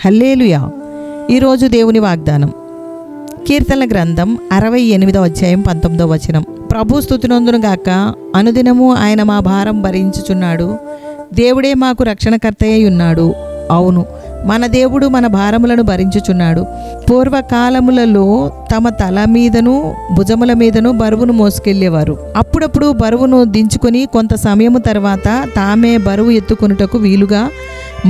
హల్లెలూయా. ఈరోజు దేవుని వాగ్దానం కీర్తనల గ్రంథం 68వ అధ్యాయం 19వ వచనం. ప్రభు స్తుతినొందును గాక. అనుదినము ఆయన మా భారం భరించుచున్నాడు. దేవుడే మాకు రక్షణకర్తయ్య ఉన్నాడు. అవును, మన దేవుడు మన భారములను భరించుచున్నాడు. పూర్వకాలములలో తమ తల మీదను భుజముల మీదను బరువును మోసుకెళ్లేవారు. అప్పుడప్పుడు బరువును దించుకొని కొంత సమయము తర్వాత తామే బరువు ఎత్తుకొనుటకు వీలుగా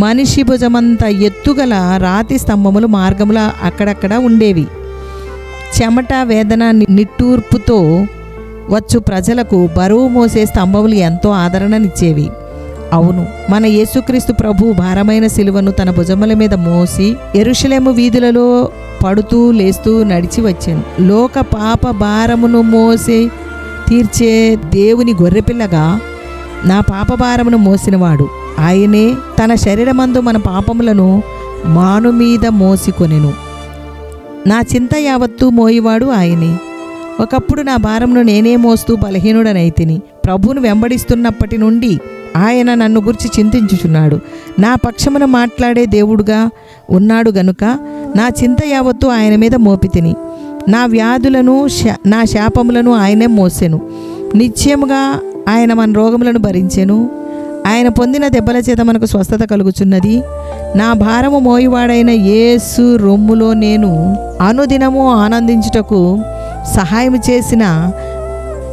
మనిషి భుజమంత ఎత్తుగల రాతి స్తంభములు మార్గముల అక్కడక్కడ ఉండేవి. చెమట, వేదన, నిట్టూర్పుతో వచ్చు ప్రజలకు బరువు మోసే స్తంభములు ఎంతో ఆదరణనిచ్చేవి. అవును, మన యేసుక్రీస్తు ప్రభు భారమైన సిలువను తన భుజముల మీద మోసి యెరూషలేము వీధులలో పడుతూ లేస్తూ నడిచి వచ్చాను. లోక పాప భారమును మోసి తీర్చే దేవుని గొర్రెపిల్లగా నా పాప భారమును మోసినవాడు ఆయనే. తన శరీరమందు మన పాపములను మాను మీద మోసికొనెను. నా చింత యావత్తూ మోయివాడు ఆయనే. ఒకప్పుడు నా భారమును నేనే మోస్తూ బలహీనుడనైతిని. ప్రభువును వెంబడిస్తున్నప్పటి నుండి ఆయన నన్ను గురించి చింతించుచున్నాడు. నా పక్షమున మాట్లాడే దేవుడుగా ఉన్నాడు గనుక నా చింత యావత్తు ఆయన మీద మోపితిని. నా వ్యాధులను నా శాపములను ఆయనే మోసెను. నిశ్చయముగా ఆయన మన రోగములను భరించెను. ఆయన పొందిన దెబ్బల చేత మనకు స్వస్థత కలుగుచున్నది. నా భారము మోయివాడైన యేసు రొమ్ములో నేను అనుదినము ఆనందించుటకు సహాయం చేసిన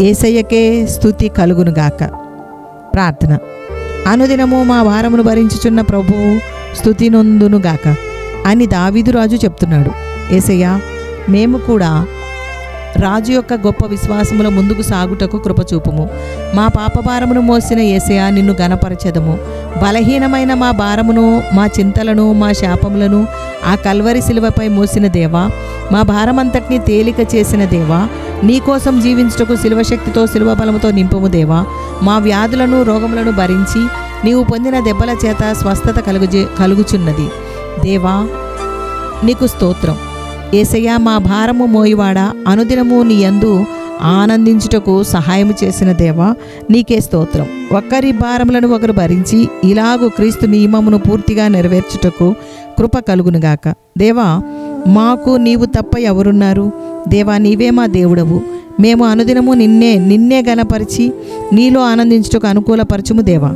యేసయ్యకే స్తుతి కలుగునుగాక. ప్రార్థన. అనుదినము మా భారమును భరించుచున్న ప్రభువు స్తుతి నొందునుగాక అని దావీదు రాజు చెప్తున్నాడు. యేసయ్యా, మేము కూడా రాజు యొక్క గొప్ప విశ్వాసములో ముందుకు సాగుటకు కృపచూపుము. మా పాపభారమును మోసిన యేసయ్యా, నిన్ను గణపరచెదము. బలహీనమైన మా భారమును, మా చింతలను, మా శాపములను ఆ కల్వరి శిలువపై మోసిన దేవా, మా భారమంతటినీ తేలిక చేసిన దేవా, నీకోసం జీవించుటకు శిలువ శక్తితో శిలువ బలముతో నింపుము దేవా. మా వ్యాధులను రోగములను భరించి నీవు పొందిన దెబ్బల చేత స్వస్థత కలుగుచున్నది దేవా, నీకు స్తోత్రం. యేసయ్యా, మా భారము మోయివాడా, అనుదినము నీ యందు ఆనందించుటకు సహాయము చేసిన దేవా, నీకే స్తోత్రం. ఒకరి భారములను ఒకరు భరించి ఇలాగూ క్రీస్తు నియమమును పూర్తిగా నెరవేర్చుటకు కృప కలుగునుగాక. దేవా, మాకు నీవు తప్ప ఎవరున్నారు? దేవా, నీవే మా దేవుడవు. మేము అనుదినము నిన్నే గణపరిచి నీలో ఆనందించుటకు అనుకూలపరచుము దేవా.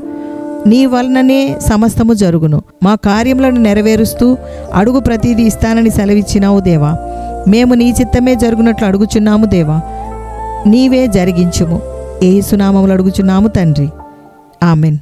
నీ వలననే సమస్తము జరుగును. మా కార్యములను నెరవేరుస్తూ అడుగు ప్రతిదీ ఇస్తానని సెలవిచ్చినావు దేవా. మేము నీ చిత్తమే జరుగునట్లు అడుగుచున్నాము దేవా. నీవే జరిగించుము. యేసు నామములో అడుగుచున్నాము తండ్రి. ఆమెన్.